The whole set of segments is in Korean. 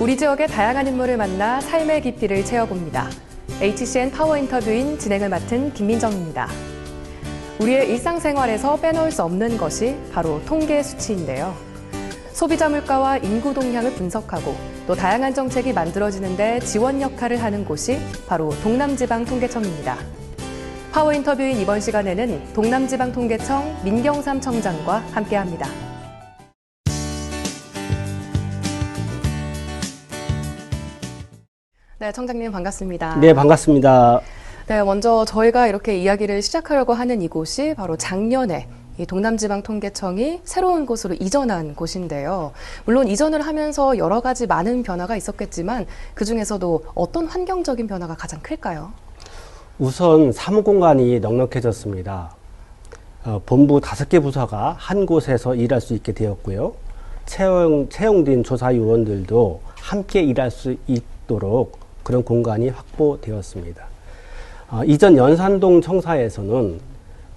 우리 지역의 다양한 인물을 만나 삶의 깊이를 채워봅니다. HCN 파워 인터뷰인 진행을 맡은 김민정입니다. 우리의 일상생활에서 빼놓을 수 없는 것이 바로 통계 수치인데요. 소비자 물가와 인구 동향을 분석하고 또 다양한 정책이 만들어지는데 지원 역할을 하는 곳이 바로 동남지방통계청입니다. 파워 인터뷰인 이번 시간에는 동남지방통계청 민경삼 청장과 함께합니다. 네, 청장님 반갑습니다. 네, 반갑습니다. 네, 먼저 저희가 이렇게 이야기를 시작하려고 하는 이곳이 바로 작년에 이 동남지방통계청이 새로운 곳으로 이전한 곳인데요. 물론 이전을 하면서 여러 가지 많은 변화가 있었겠지만 그중에서도 어떤 환경적인 변화가 가장 클까요? 우선 사무공간이 넉넉해졌습니다. 본부 5개 부서가 한 곳에서 일할 수 있게 되었고요. 채용된 조사요원들도 함께 일할 수 있도록 그런 공간이 확보되었습니다. 이전 연산동 청사에서는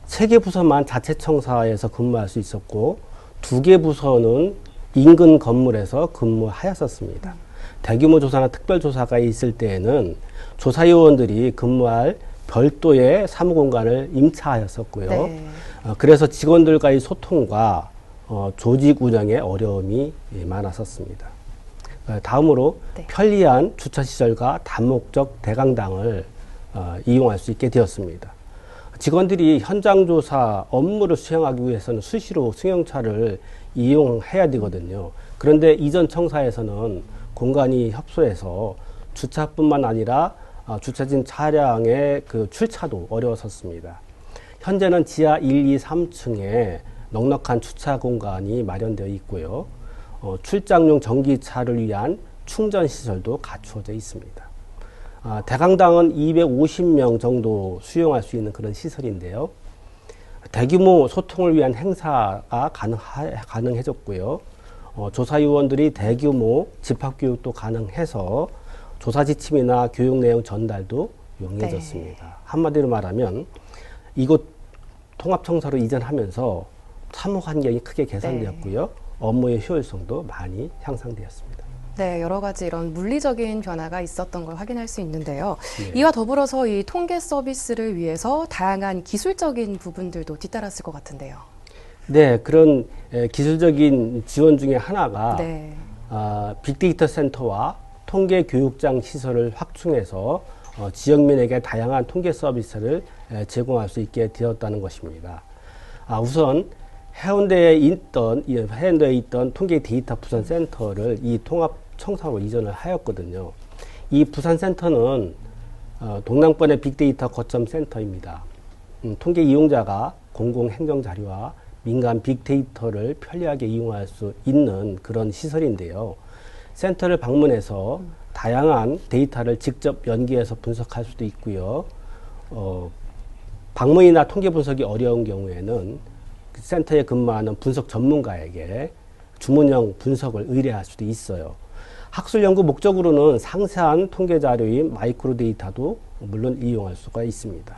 3개 부서만 자체 청사에서 근무할 수 있었고 2개 부서는 인근 건물에서 근무하였었습니다. 대규모 조사나 특별조사가 있을 때에는 조사요원들이 근무할 별도의 사무공간을 임차하였었고요. 네. 그래서 직원들과의 소통과 조직 운영에 어려움이 많았었습니다. 다음으로 네. 편리한 주차시설과 다목적 대강당을 이용할 수 있게 되었습니다. 직원들이 현장조사 업무를 수행하기 위해서는 수시로 승용차를 이용해야 되거든요. 그런데 이전 청사에서는 공간이 협소해서 주차뿐만 아니라 주차진 차량의 그 출차도 어려웠었습니다. 현재는 지하 1, 2, 3층에 넉넉한 주차 공간이 마련되어 있고요. 출장용 전기차를 위한 충전 시설도 갖추어져 있습니다. 대강당은 250명 정도 수용할 수 있는 그런 시설인데요. 대규모 소통을 위한 행사가 가능해졌고요. 조사요원들이 대규모 집합교육도 가능해서 조사 지침이나 교육 내용 전달도 용이해졌습니다. 네. 한마디로 말하면 이곳 통합청사로 이전하면서 사무 환경이 크게 개선되었고요. 네. 업무의 효율성도 많이 향상되었습니다. 네, 여러 가지 이런 물리적인 변화가 있었던 걸 확인할 수 있는데요. 네. 이와 더불어서 이 통계 서비스를 위해서 다양한 기술적인 부분들도 뒤따랐을 것 같은데요. 네, 그런 기술적인 지원 중에 하나가 네. 빅데이터 센터와 통계 교육장 시설을 확충해서 지역민에게 다양한 통계 서비스를 제공할 수 있게 되었다는 것입니다. 우선 해운대에 있던 통계 데이터 부산센터를 이 통합청사로 이전을 하였거든요. 이 부산센터는 동남권의 빅데이터 거점 센터입니다. 통계 이용자가 공공행정자료와 민간 빅데이터를 편리하게 이용할 수 있는 그런 시설인데요. 센터를 방문해서 다양한 데이터를 직접 연계해서 분석할 수도 있고요. 방문이나 통계 분석이 어려운 경우에는 센터에 근무하는 분석 전문가에게 주문형 분석을 의뢰할 수도 있어요. 학술 연구 목적으로는 상세한 통계 자료인 마이크로 데이터도 물론 이용할 수가 있습니다.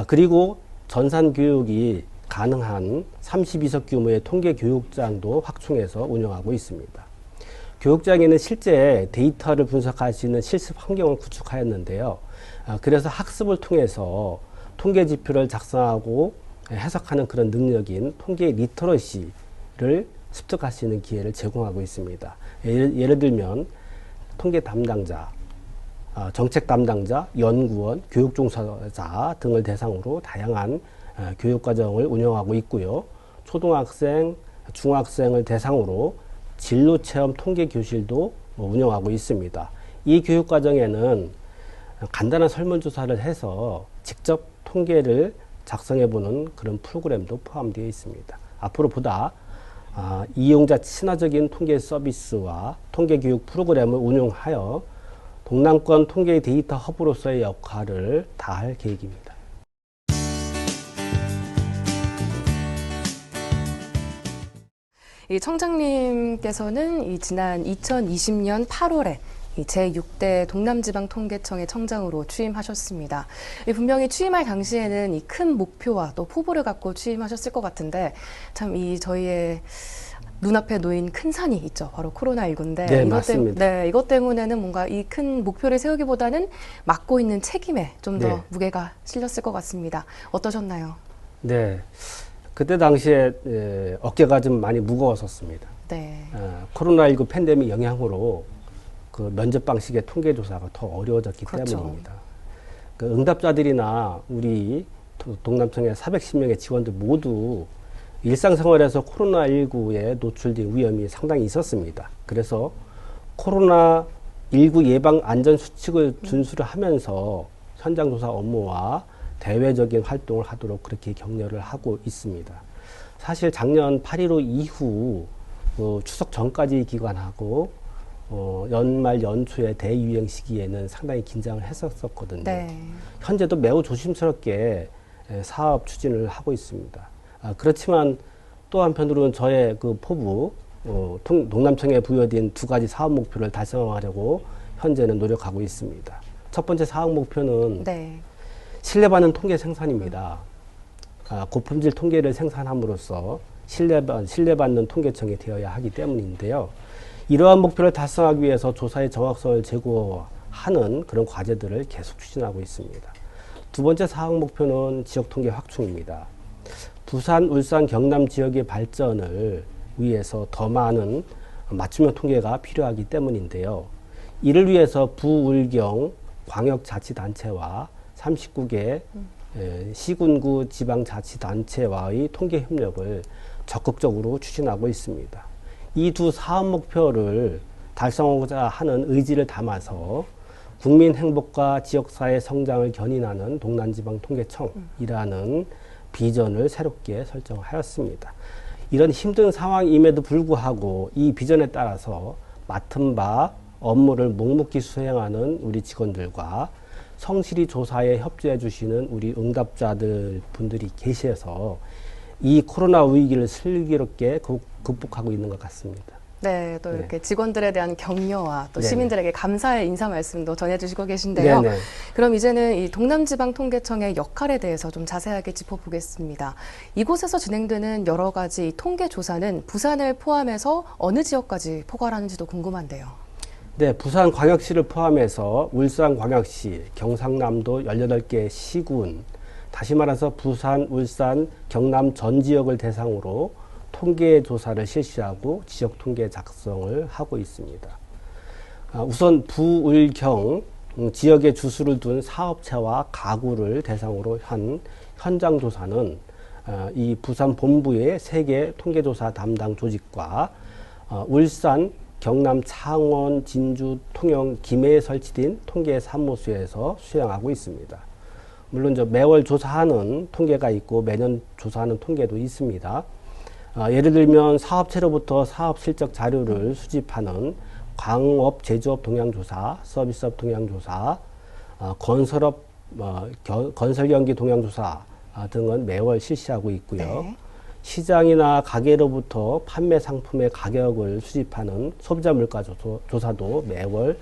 그리고 전산 교육이 가능한 32석 규모의 통계 교육장도 확충해서 운영하고 있습니다. 교육장에는 실제 데이터를 분석할 수 있는 실습 환경을 구축하였는데요. 그래서 학습을 통해서 통계 지표를 작성하고 해석하는 그런 능력인 통계 리터러시를 습득할 수 있는 기회를 제공하고 있습니다. 예를 들면 통계 담당자, 정책 담당자, 연구원, 교육 종사자 등을 대상으로 다양한 교육 과정을 운영하고 있고요. 초등학생, 중학생을 대상으로 진로 체험 통계 교실도 운영하고 있습니다. 이 교육 과정에는 간단한 설문조사를 해서 직접 통계를 작성해보는 그런 프로그램도 포함되어 있습니다. 앞으로 보다 이용자 친화적인 통계 서비스와 통계 교육 프로그램을 운영하여 동남권 통계 데이터 허브로서의 역할을 다할 계획입니다. 이 청장님께서는 지난 2020년 8월에 제6대 동남지방통계청의 청장으로 취임하셨습니다. 분명히 취임할 당시에는 이 큰 목표와 또 포부를 갖고 취임하셨을 것 같은데 참 저희의 눈앞에 놓인 큰 산이 있죠. 바로 코로나19인데 네, 맞습니다. 이것 때문에는 뭔가 이 큰 목표를 세우기보다는 맡고 있는 책임에 좀 더 네. 무게가 실렸을 것 같습니다. 어떠셨나요? 네. 그때 당시에 어깨가 좀 많이 무거웠었습니다. 네. 코로나19 팬데믹 영향으로 그 면접 방식의 통계 조사가 더 어려워졌기 그렇죠. 때문입니다. 그 응답자들이나 우리 동남청의 410명의 직원들 모두 일상생활에서 코로나19에 노출된 위험이 상당히 있었습니다. 그래서 코로나19 예방 안전 수칙을 준수를 하면서 현장 조사 업무와 대외적인 활동을 하도록 그렇게 격려를 하고 있습니다. 사실 작년 8.15 이후 추석 전까지 기간하고 연말 연초의 대유행 시기에는 상당히 긴장을 했었거든요. 네. 현재도 매우 조심스럽게 사업 추진을 하고 있습니다. 그렇지만 또 한편으로는 저의 그 포부 동남청에 부여된 두 가지 사업 목표를 달성하려고 현재는 노력하고 있습니다. 첫 번째 사업 목표는 네. 신뢰받는 통계 생산입니다. 고품질 통계를 생산함으로써 신뢰받는 통계청이 되어야 하기 때문인데요. 이러한 목표를 달성하기 위해서 조사의 정확성을 제고하는 그런 과제들을 계속 추진하고 있습니다. 두 번째 사업 목표는 지역 통계 확충입니다. 부산, 울산, 경남 지역의 발전을 위해서 더 많은 맞춤형 통계가 필요하기 때문인데요. 이를 위해서 부울경 광역자치단체와 39개 시군구 지방자치단체와의 통계 협력을 적극적으로 추진하고 있습니다. 이 두 사업 목표를 달성하고자 하는 의지를 담아서 국민 행복과 지역사회 성장을 견인하는 동남지방통계청이라는 비전을 새롭게 설정하였습니다. 이런 힘든 상황임에도 불구하고 이 비전에 따라서 맡은 바 업무를 묵묵히 수행하는 우리 직원들과 성실히 조사에 협조해 주시는 우리 응답자들 분들이 계셔서 이 코로나 위기를 슬기롭게 극복하고 있는 것 같습니다. 네, 또 이렇게 직원들에 대한 격려와 또 네네. 시민들에게 감사의 인사 말씀도 전해주시고 계신데요. 네네. 그럼 이제는 이 동남지방통계청의 역할에 대해서 좀 자세하게 짚어보겠습니다. 이곳에서 진행되는 여러 가지 통계 조사는 부산을 포함해서 어느 지역까지 포괄하는지도 궁금한데요. 네, 부산광역시를 포함해서 울산광역시, 경상남도 18개 시군, 다시 말해서 부산, 울산, 경남 전 지역을 대상으로 통계 조사를 실시하고 지역 통계 작성을 하고 있습니다. 우선 부울경 지역에 주소를 둔 사업체와 가구를 대상으로 한 현장 조사는 이 부산 본부의 3개 통계조사 담당 조직과 울산, 경남 창원, 진주, 통영, 김해에 설치된 통계 사무소에서 수행하고 있습니다. 물론 매월 조사하는 통계가 있고 매년 조사하는 통계도 있습니다. 예를 들면 사업체로부터 사업 실적 자료를 수집하는 광업 제조업 동향조사, 서비스업 동향조사, 건설업 건설 경기 동향조사 등은 매월 실시하고 있고요. 네. 시장이나 가게로부터 판매 상품의 가격을 수집하는 소비자 물가 조사도 매월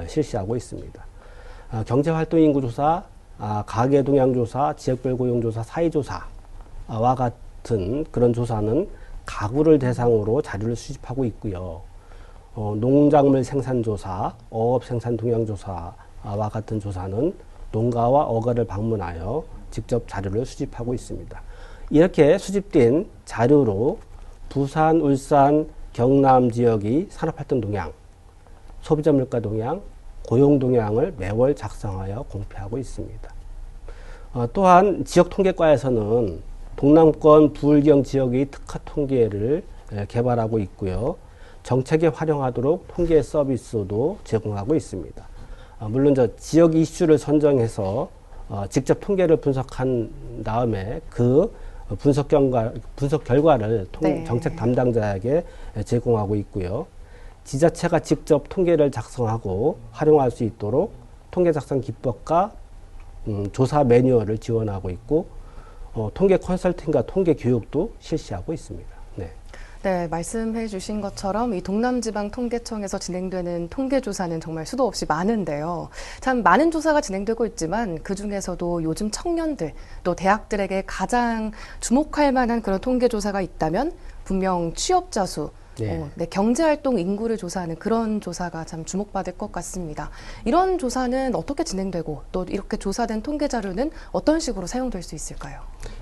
실시하고 있습니다. 경제활동인구조사, 가계 동향조사, 지역별 고용조사, 사회조사와 같은 그런 조사는 가구를 대상으로 자료를 수집하고 있고요. 농작물 생산조사, 어업 생산 동향조사와 같은 조사는 농가와 어가를 방문하여 직접 자료를 수집하고 있습니다. 이렇게 수집된 자료로 부산, 울산, 경남 지역의 산업활동 동향, 소비자 물가 동향, 고용 동향을 매월 작성하여 공표하고 있습니다. 또한 지역통계과에서는 동남권 부울경 지역의 특화 통계를 개발하고 있고요. 정책에 활용하도록 통계 서비스도 제공하고 있습니다. 물론 지역 이슈를 선정해서 직접 통계를 분석한 다음에 그 분석 결과를 네. 정책 담당자에게 제공하고 있고요. 지자체가 직접 통계를 작성하고 활용할 수 있도록 통계 작성 기법과 조사 매뉴얼을 지원하고 있고 통계 컨설팅과 통계 교육도 실시하고 있습니다. 네. 네, 말씀해 주신 것처럼 이 동남지방통계청에서 진행되는 통계조사는 정말 수도 없이 많은데요. 참 많은 조사가 진행되고 있지만 그중에서도 요즘 청년들 또 대학들에게 가장 주목할 만한 그런 통계조사가 있다면 분명 취업자 수, 네. 경제활동 인구를 조사하는 그런 조사가 참 주목받을 것 같습니다. 이런 조사는 어떻게 진행되고 또 이렇게 조사된 통계 자료는 어떤 식으로 사용될 수 있을까요?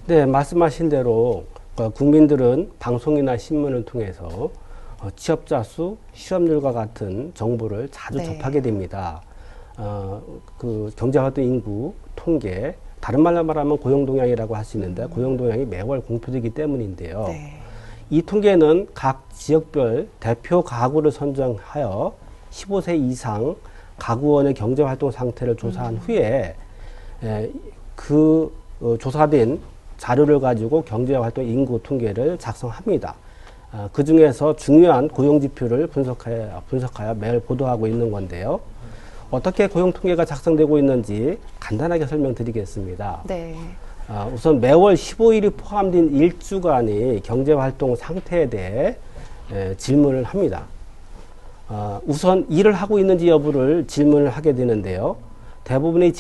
네, 말씀하신 대로 국민들은 방송이나 신문을 통해서 취업자 수, 실업률과 같은 정보를 자주 네. 접하게 됩니다. 그 경제활동 인구 통계, 다른 말로 말하면 고용동향이라고 할 수 있는데 고용동향이 매월 공표되기 때문인데요. 네. 이 통계는 각 지역별 대표 가구를 선정하여 15세 이상 가구원의 경제활동 상태를 조사한 후에 조사된 자료를 가지고 경제활동 인구 통계를 작성합니다. 그 중에서 중요한 고용지표를 분석하여 매일 보도하고 있는 건데요. 어떻게 고용통계가 작성되고 있는지 간단하게 설명드리겠습니다. 네. 우선 매월 15일이 포함된 일주간의 경제활동 상태에 대해 질문을 합니다. 우선 일을 하고 있는지 여부를 질문을 하게 되는데요. 대부분의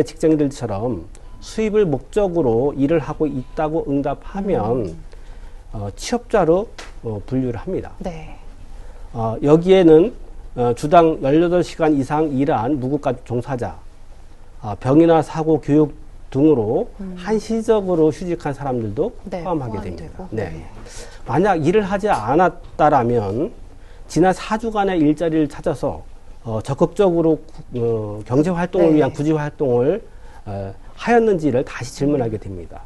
직장인들처럼 수입을 목적으로 일을 하고 있다고 응답하면 취업자로 분류를 합니다. 네. 여기에는 주당 18시간 이상 일한 무급가족 종사자, 병이나 사고, 교육 등으로 한시적으로 휴직한 사람들도 네, 포함하게 포함이 됩니다. 되고, 네. 네. 만약 일을 하지 않았다라면 지난 4주간의 일자리를 찾아서 적극적으로 경제활동을 네. 위한 구직활동을 하였는지를 다시 질문하게 됩니다.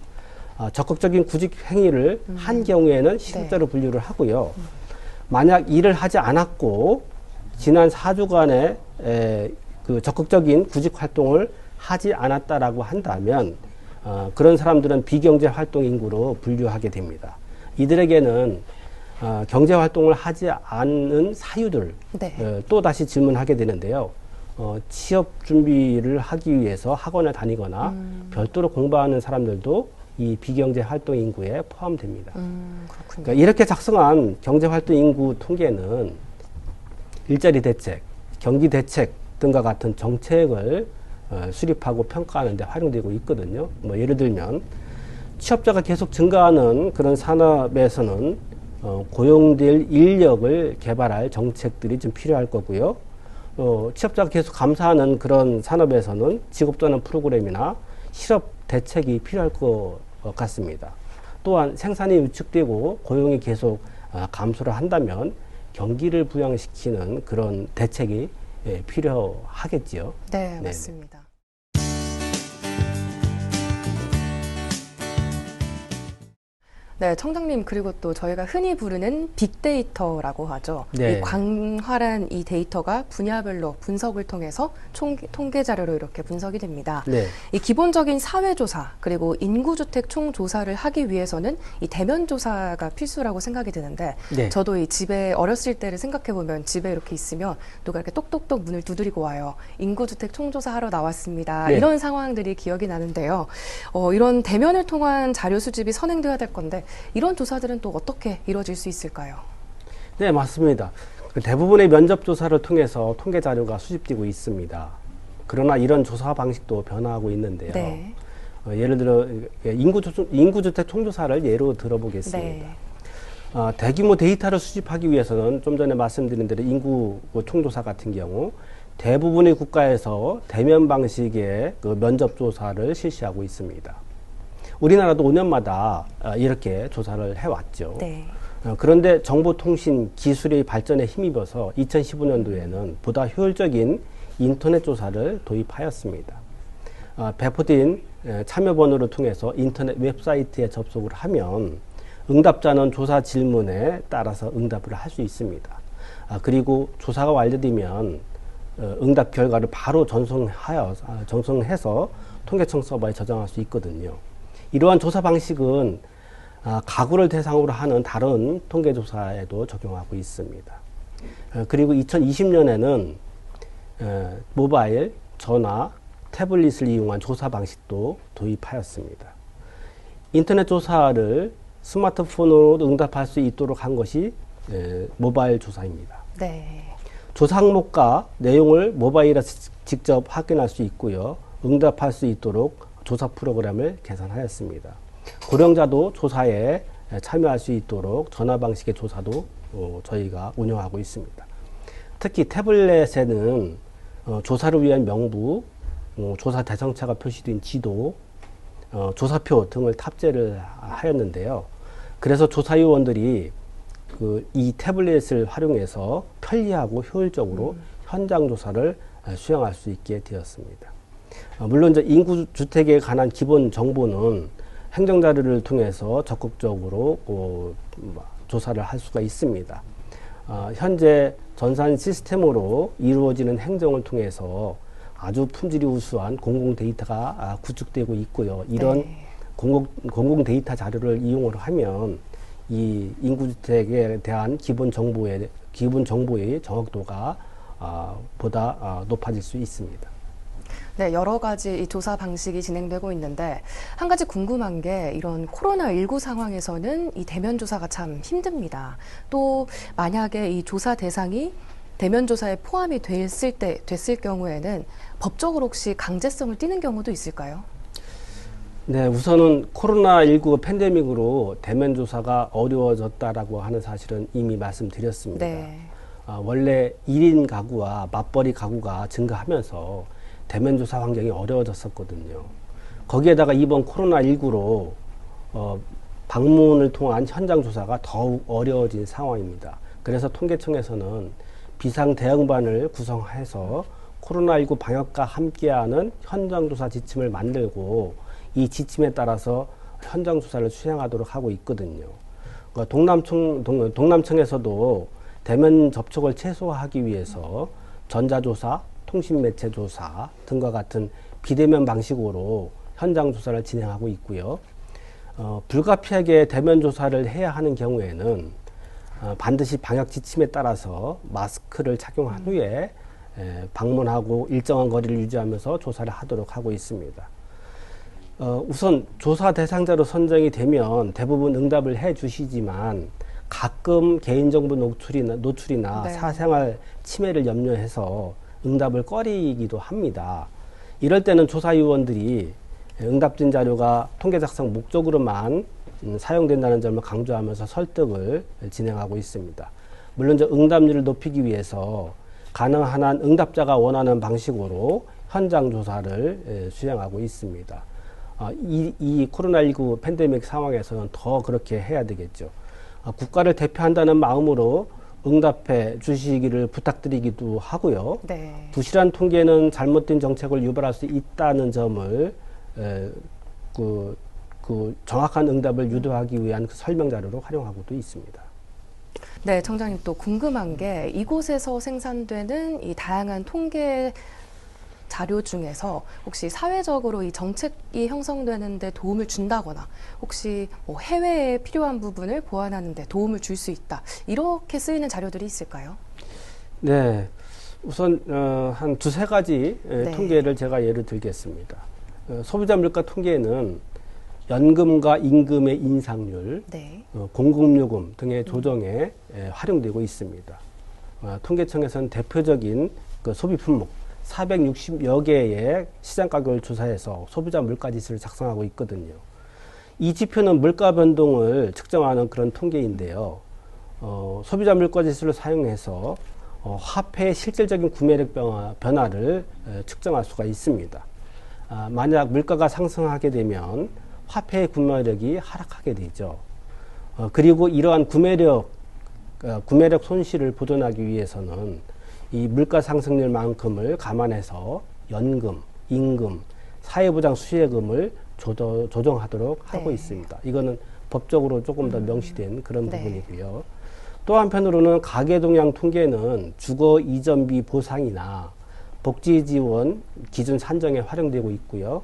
적극적인 구직 행위를 한 경우에는 실업자로 분류를 하고요. 만약 일을 하지 않았고 지난 4주간의 그 적극적인 구직 활동을 하지 않았다라고 한다면 그런 사람들은 비경제 활동 인구로 분류하게 됩니다. 이들에게는 경제 활동을 하지 않은 사유들 네. 또 다시 질문하게 되는데요. 취업 준비를 하기 위해서 학원에 다니거나 별도로 공부하는 사람들도 이 비경제 활동 인구에 포함됩니다. 그렇군요. 그러니까 이렇게 작성한 경제 활동 인구 통계는 일자리 대책, 경기 대책 등과 같은 정책을 수립하고 평가하는 데 활용되고 있거든요. 뭐 예를 들면 취업자가 계속 증가하는 그런 산업에서는 고용될 인력을 개발할 정책들이 좀 필요할 거고요. 취업자가 계속 감소하는 그런 산업에서는 직업전환 프로그램이나 실업 대책이 필요할 것 같습니다. 또한 생산이 위축되고 고용이 계속 감소를 한다면 경기를 부양시키는 그런 대책이 필요하겠지요. 네, 맞습니다. 네, 청장님, 그리고 또 저희가 흔히 부르는 빅데이터라고 하죠. 네. 이 광활한 이 데이터가 분야별로 분석을 통해서 통계 자료로 이렇게 분석이 됩니다. 네. 이 기본적인 사회조사 그리고 인구주택 총조사를 하기 위해서는 이 대면조사가 필수라고 생각이 드는데 네. 저도 이 집에 어렸을 때를 생각해 보면 집에 이렇게 있으면 누가 이렇게 똑똑똑 문을 두드리고 와요. 인구주택 총조사 하러 나왔습니다. 네. 이런 상황들이 기억이 나는데요. 이런 대면을 통한 자료 수집이 선행돼야 될 건데 이런 조사들은 또 어떻게 이루어질 수 있을까요? 네, 맞습니다. 대부분의 면접 조사를 통해서 통계 자료가 수집되고 있습니다. 그러나 이런 조사 방식도 변화하고 있는데요. 네. 예를 들어 인구주택 총조사를 예로 들어보겠습니다. 네. 대규모 데이터를 수집하기 위해서는 좀 전에 말씀드린 대로 인구 총조사 같은 경우 대부분의 국가에서 대면 방식의 그 면접 조사를 실시하고 있습니다. 우리나라도 5년마다 이렇게 조사를 해왔죠. 네. 그런데 정보통신 기술의 발전에 힘입어서 2015년도에는 보다 효율적인 인터넷 조사를 도입하였습니다. 배포된 참여번호를 통해서 인터넷 웹사이트에 접속을 하면 응답자는 조사 질문에 따라서 응답을 할 수 있습니다. 그리고 조사가 완료되면 응답 결과를 바로 전송해서 통계청 서버에 저장할 수 있거든요. 이러한 조사 방식은 가구를 대상으로 하는 다른 통계조사에도 적용하고 있습니다. 그리고 2020년에는 모바일, 전화, 태블릿을 이용한 조사 방식도 도입하였습니다. 인터넷 조사를 스마트폰으로 응답할 수 있도록 한 것이 모바일 조사입니다. 네. 조사 항목과 내용을 모바일에서 직접 확인할 수 있고요. 응답할 수 있도록 조사 프로그램을 개선하였습니다. 고령자도 조사에 참여할 수 있도록 전화 방식의 조사도 저희가 운영하고 있습니다. 특히 태블릿에는 조사를 위한 명부, 조사 대상자가 표시된 지도, 조사표 등을 탑재를 하였는데요. 그래서 조사위원들이 이 태블릿을 활용해서 편리하고 효율적으로 현장 조사를 수행할 수 있게 되었습니다. 물론 이제 인구 주택에 관한 기본 정보는 행정자료를 통해서 적극적으로 조사를 할 수가 있습니다. 현재 전산 시스템으로 이루어지는 행정을 통해서 아주 품질이 우수한 공공 데이터가 구축되고 있고요. 이런 네. 공공 데이터 자료를 이용을 하면 이 인구주택에 대한 기본 정보의 정확도가 보다 높아질 수 있습니다. 네, 여러 가지 이 조사 방식이 진행되고 있는데 한 가지 궁금한 게 이런 코로나19 상황에서는 이 대면 조사가 참 힘듭니다. 또 만약에 이 조사 대상이 대면 조사에 포함이 됐을 경우에는 법적으로 혹시 강제성을 띠는 경우도 있을까요? 네, 우선은 코로나19 팬데믹으로 대면 조사가 어려워졌다라고 하는 사실은 이미 말씀드렸습니다. 네. 원래 1인 가구와 맞벌이 가구가 증가하면서 대면 조사 환경이 어려워졌었거든요. 거기에다가 이번 코로나19로 방문을 통한 현장 조사가 더욱 어려워진 상황입니다. 그래서 통계청에서는 비상 대응반을 구성해서 코로나19 방역과 함께하는 현장 조사 지침을 만들고 이 지침에 따라서 현장 조사를 수행하도록 하고 있거든요. 동남청에서도 대면 접촉을 최소화하기 위해서 전자조사, 통신매체 조사 등과 같은 비대면 방식으로 현장 조사를 진행하고 있고요. 불가피하게 대면 조사를 해야 하는 경우에는 반드시 방역 지침에 따라서 마스크를 착용한 후에 방문하고 일정한 거리를 유지하면서 조사를 하도록 하고 있습니다. 우선 조사 대상자로 선정이 되면 대부분 응답을 해 주시지만 가끔 개인정보 노출이나 네. 사생활 침해를 염려해서 응답을 꺼리기도 합니다. 이럴 때는 조사위원들이 응답진 자료가 통계 작성 목적으로만 사용된다는 점을 강조하면서 설득을 진행하고 있습니다. 물론 응답률을 높이기 위해서 가능한 한 응답자가 원하는 방식으로 현장 조사를 수행하고 있습니다. 이 코로나19 팬데믹 상황에서는 더 그렇게 해야 되겠죠. 국가를 대표한다는 마음으로 응답해 주시기를 부탁드리기도 하고요. 네. 부실한 통계는 잘못된 정책을 유발할 수 있다는 점을 정확한 응답을 유도하기 위한 설명 자료로 활용하고도 있습니다. 네, 청장님 또 궁금한 게 이곳에서 생산되는 이 다양한 통계 자료 중에서 혹시 사회적으로 이 정책이 형성되는 데 도움을 준다거나 혹시 뭐 해외에 필요한 부분을 보완하는 데 도움을 줄 수 있다. 이렇게 쓰이는 자료들이 있을까요? 네. 우선 한 두세 가지 네. 통계를 제가 예를 들겠습니다. 소비자 물가 통계에는 연금과 임금의 인상률, 네. 공공요금 등의 조정에 활용되고 있습니다. 통계청에서는 대표적인 소비 품목 460여 개의 시장 가격을 조사해서 소비자 물가 지수를 작성하고 있거든요. 이 지표는 물가 변동을 측정하는 그런 통계인데요. 소비자 물가 지수를 사용해서 화폐의 실질적인 구매력 변화를 측정할 수가 있습니다. 만약 물가가 상승하게 되면 화폐의 구매력이 하락하게 되죠. 그리고 이러한 구매력 손실을 보존하기 위해서는 이 물가 상승률만큼을 감안해서 연금, 임금, 사회보장 수혜금을 조정하도록 하고 네. 있습니다. 이거는 법적으로 조금 더 명시된 그런 네. 부분이고요. 또 한편으로는 가계동향 통계는 주거 이전비 보상이나 복지지원 기준 산정에 활용되고 있고요.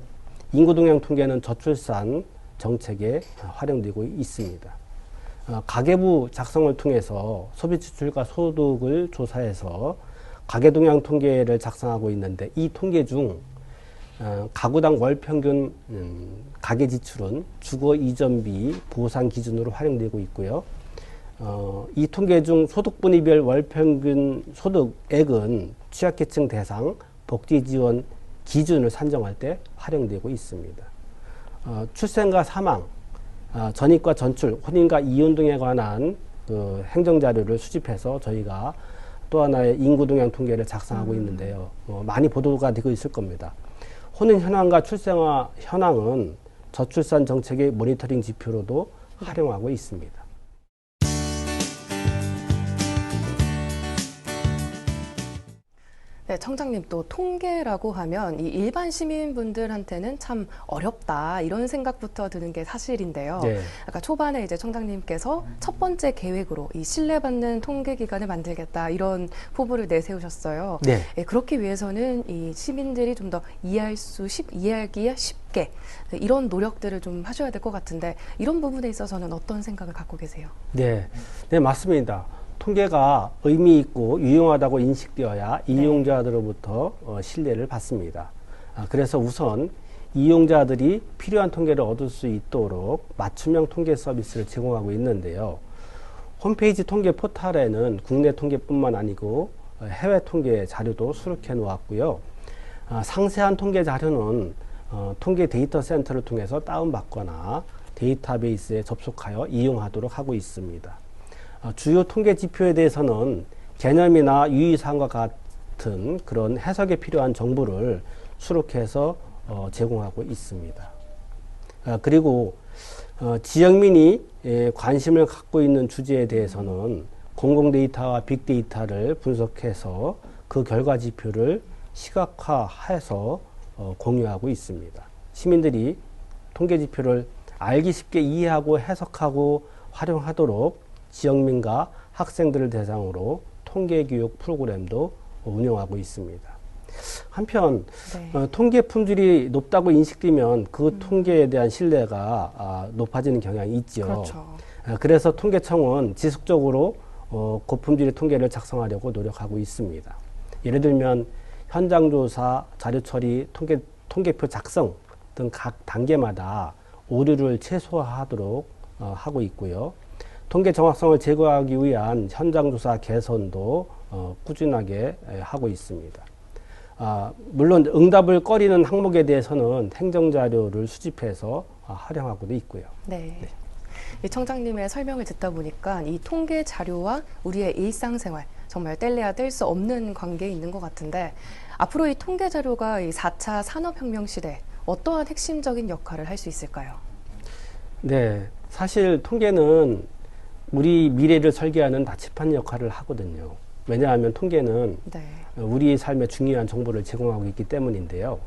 인구동향 통계는 저출산 정책에 활용되고 있습니다. 가계부 작성을 통해서 소비지출과 소득을 조사해서 가계동향 통계를 작성하고 있는데 이 통계 중 가구당 월 평균 가계 지출은 주거 이전비 보상 기준으로 활용되고 있고요. 이 통계 중 소득분위별 월 평균 소득액은 취약계층 대상 복지 지원 기준을 산정할 때 활용되고 있습니다. 출생과 사망, 전입과 전출, 혼인과 이혼 등에 관한 그 행정자료를 수집해서 저희가 또 하나의 인구 동향 통계를 작성하고 있는데요. 많이 보도가 되고 있을 겁니다. 혼인 현황과 출생아 현황은 저출산 정책의 모니터링 지표로도 활용하고 있습니다. 네, 청장님 또 통계라고 하면 이 일반 시민분들한테는 참 어렵다 이런 생각부터 드는 게 사실인데요. 네. 아까 초반에 이제 청장님께서 첫 번째 계획으로 이 신뢰받는 통계 기관을 만들겠다 이런 포부를 내세우셨어요. 네. 예, 그렇기 위해서는 이 시민들이 좀 더 이해하기에 쉽게 이런 노력들을 좀 하셔야 될 것 같은데 이런 부분에 있어서는 어떤 생각을 갖고 계세요? 네, 네, 맞습니다. 통계가 의미 있고 유용하다고 인식되어야 이용자들로부터 신뢰를 받습니다. 그래서 우선 이용자들이 필요한 통계를 얻을 수 있도록 맞춤형 통계 서비스를 제공하고 있는데요. 홈페이지 통계 포털에는 국내 통계뿐만 아니고 해외 통계 자료도 수록해 놓았고요. 상세한 통계 자료는 통계 데이터 센터를 통해서 다운받거나 데이터베이스에 접속하여 이용하도록 하고 있습니다. 주요 통계 지표에 대해서는 개념이나 유의사항과 같은 그런 해석에 필요한 정보를 수록해서 제공하고 있습니다. 그리고 지역민이 관심을 갖고 있는 주제에 대해서는 공공 데이터와 빅데이터를 분석해서 그 결과 지표를 시각화해서 공유하고 있습니다. 시민들이 통계 지표를 알기 쉽게 이해하고 해석하고 활용하도록 지역민과 학생들을 대상으로 통계교육 프로그램도 운영하고 있습니다. 한편 통계 품질이 높다고 인식되면 그 통계에 대한 신뢰가 높아지는 경향이 있죠. 그렇죠. 그래서 통계청은 지속적으로 고품질의 통계를 작성하려고 노력하고 있습니다. 예를 들면 현장조사, 자료처리, 통계표 작성 등 각 단계마다 오류를 최소화하도록 하고 있고요. 통계 정확성을 제고하기 위한 현장조사 개선도 꾸준하게 하고 있습니다. 물론 응답을 꺼리는 항목에 대해서는 행정자료를 수집해서 활용하고도 있고요. 네. 이 청장님의 설명을 듣다 보니까 이 통계 자료와 우리의 일상생활 정말 뗄래야 뗄 수 없는 관계에 있는 것 같은데 앞으로 이 통계 자료가 이 4차 산업혁명 시대 어떠한 핵심적인 역할을 할 수 있을까요? 네, 사실 통계는 우리 미래를 설계하는 나침반 역할을 하거든요. 왜냐하면 통계는 우리의 삶에 중요한 정보를 제공하고 있기 때문인데요.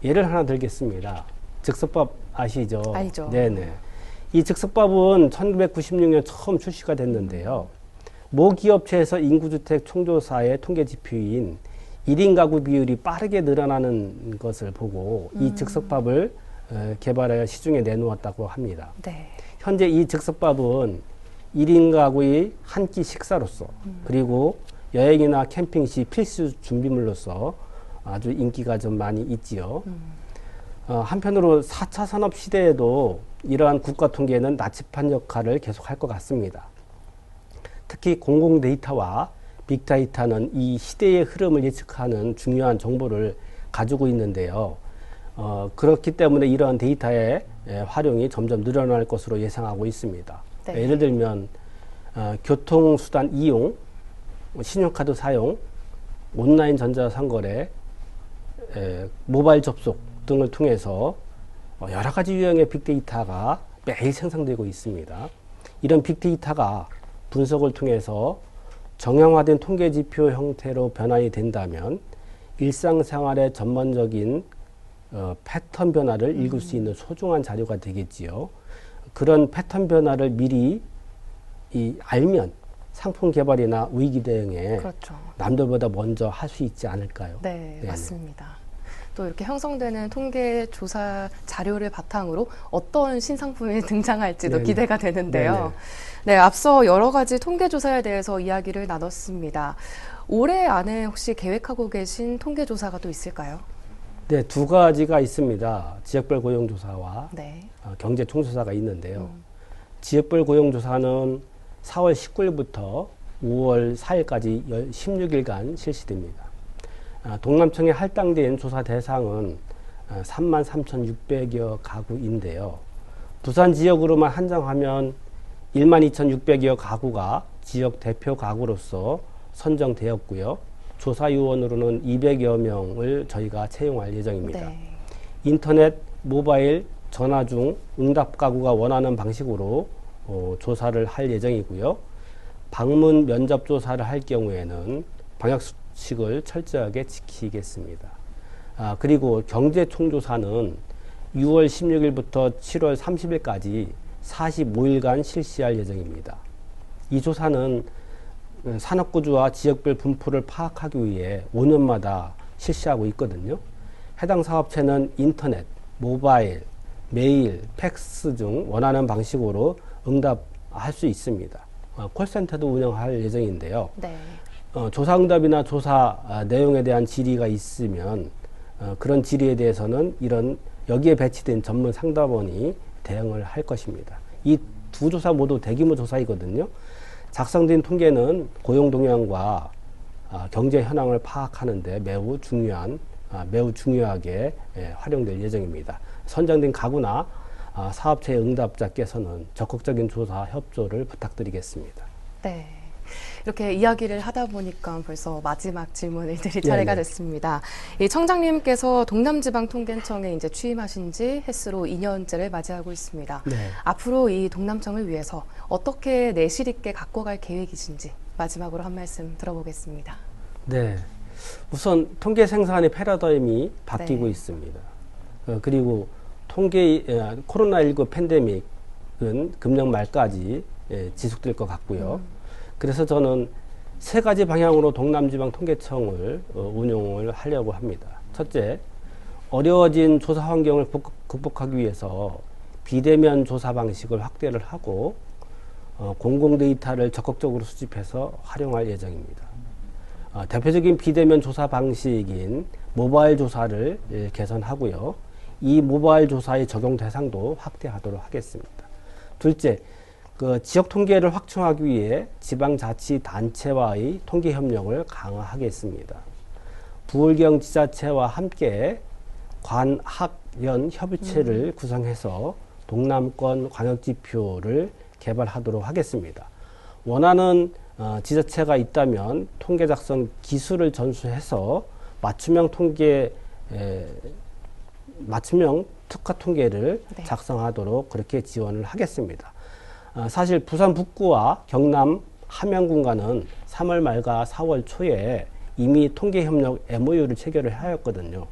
예를 하나 들겠습니다. 즉석밥 아시죠? 알죠. 네네. 이 즉석밥은 1996년 처음 출시가 됐는데요. 모 기업체에서 인구주택 총조사의 통계 지표인 1인 가구 비율이 빠르게 늘어나는 것을 보고 이 즉석밥을 개발하여 시중에 내놓았다고 합니다. 네. 현재 이 즉석밥은 1인 가구의 한 끼 식사로서 그리고 여행이나 캠핑 시 필수 준비물로서 아주 인기가 좀 많이 있지요. 한편으로 4차 산업 시대에도 이러한 국가 통계는 나침반 역할을 계속할 것 같습니다. 특히 공공 데이터와 빅데이터는 이 시대의 흐름을 예측하는 중요한 정보를 가지고 있는데요. 그렇기 때문에 이러한 데이터의 활용이 점점 늘어날 것으로 예상하고 있습니다. 네. 예를 들면 교통수단 이용, 신용카드 사용, 온라인 전자상거래, 모바일 접속 등을 통해서 여러 가지 유형의 빅데이터가 매일 생성되고 있습니다. 이런 빅데이터가 분석을 통해서 정형화된 통계지표 형태로 변환이 된다면 일상생활의 전반적인 패턴 변화를 읽을 수 있는 소중한 자료가 되겠지요. 그런 패턴 변화를 미리 알면 상품 개발이나 위기 대응에 그렇죠. 남들보다 먼저 할 수 있지 않을까요? 네, 네네. 맞습니다. 또 이렇게 형성되는 통계 조사 자료를 바탕으로 어떤 신상품이 등장할지도 네네. 기대가 되는데요. 네네. 네, 앞서 여러 가지 통계 조사에 대해서 이야기를 나눴습니다. 올해 안에 혹시 계획하고 계신 통계 조사가 또 있을까요? 네, 두 가지가 있습니다. 지역별 고용조사와 네. 경제총조사가 있는데요. 지역별 고용조사는 4월 19일부터 5월 4일까지 16일간 실시됩니다. 동남청에 할당된 조사 대상은 33,600여 가구인데요. 부산 지역으로만 한정하면 12,600여 가구가 지역 대표 가구로서 선정되었고요. 조사 요원으로는 200여 명을 저희가 채용할 예정입니다. 네. 인터넷, 모바일, 전화 중 응답 가구가 원하는 방식으로 조사를 할 예정이고요. 방문 면접 조사를 할 경우에는 방역 수칙을 철저하게 지키겠습니다. 그리고 경제총조사는 6월 16일부터 7월 30일까지 45일간 실시할 예정입니다. 이 조사는 산업구조와 지역별 분포를 파악하기 위해 5년마다 실시하고 있거든요. 해당 사업체는 인터넷, 모바일, 메일, 팩스 등 원하는 방식으로 응답할 수 있습니다. 콜센터도 운영할 예정인데요. 네. 조사 응답이나 조사 내용에 대한 질의가 있으면 그런 질의에 대해서는 여기에 배치된 전문 상담원이 대응을 할 것입니다. 이 두 조사 모두 대규모 조사이거든요. 작성된 통계는 고용 동향과 경제 현황을 파악하는 데 매우 중요하게 활용될 예정입니다. 선정된 가구나 사업체의 응답자께서는 적극적인 조사 협조를 부탁드리겠습니다. 네. 이렇게 이야기를 하다 보니까 벌써 마지막 질문을 드릴 차례가 네네. 됐습니다. 이 청장님께서 동남지방통계청에 이제 취임하신 지 햇수로 2년째를 맞이하고 있습니다. 네. 앞으로 이 동남청을 위해서 어떻게 내실 있게 갖고 갈 계획이신지 마지막으로 한 말씀 들어보겠습니다. 네. 우선 통계 생산의 패러다임이 바뀌고 네. 있습니다. 그리고 코로나19 팬데믹은 금년 말까지 지속될 것 같고요. 그래서 저는 세 가지 방향으로 동남지방통계청을 운용을 하려고 합니다. 첫째, 어려워진 조사 환경을 극복하기 위해서 비대면 조사 방식을 확대를 하고 공공 데이터를 적극적으로 수집해서 활용할 예정입니다. 대표적인 비대면 조사 방식인 모바일 조사를 개선하고요. 이 모바일 조사의 적용 대상도 확대하도록 하겠습니다. 둘째, 지역 통계를 확충하기 위해 지방자치단체와의 통계 협력을 강화하겠습니다. 부울경 지자체와 함께 관학연 협의체를 구성해서 동남권 광역지표를 개발하도록 하겠습니다. 원하는 지자체가 있다면 통계 작성 기술을 전수해서 맞춤형 특화 통계를 네. 작성하도록 그렇게 지원을 하겠습니다. 사실 부산 북구와 경남 함양군과는 3월 말과 4월 초에 이미 통계협력 MOU를 체결을 하였거든요.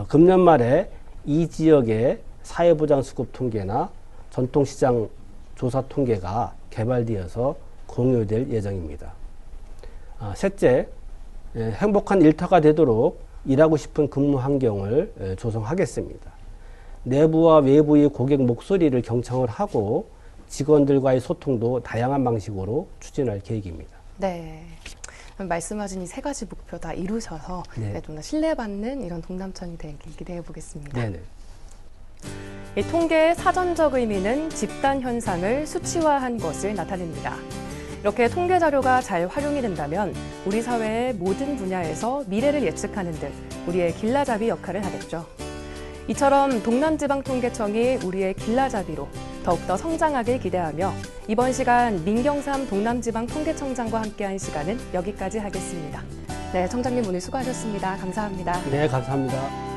금년 말에 이 지역의 사회보장수급 통계나 전통시장 조사 통계가 개발되어서 공유될 예정입니다. 셋째, 행복한 일터가 되도록 일하고 싶은 근무 환경을 조성하겠습니다. 내부와 외부의 고객 목소리를 경청을 하고 직원들과의 소통도 다양한 방식으로 추진할 계획입니다. 네. 말씀하신 이 세 가지 목표 다 이루셔서 네. 좀 더 신뢰받는 이런 동남청이 되길 기대해 보겠습니다. 네네. 이 통계의 사전적 의미는 집단 현상을 수치화한 것을 나타냅니다. 이렇게 통계 자료가 잘 활용이 된다면 우리 사회의 모든 분야에서 미래를 예측하는 등 우리의 길라잡이 역할을 하겠죠. 이처럼 동남지방통계청이 우리의 길라잡이로 더욱더 성장하길 기대하며 이번 시간 민경삼 동남지방통계청장과 함께한 시간은 여기까지 하겠습니다. 네, 청장님 오늘 수고하셨습니다. 감사합니다. 네, 감사합니다.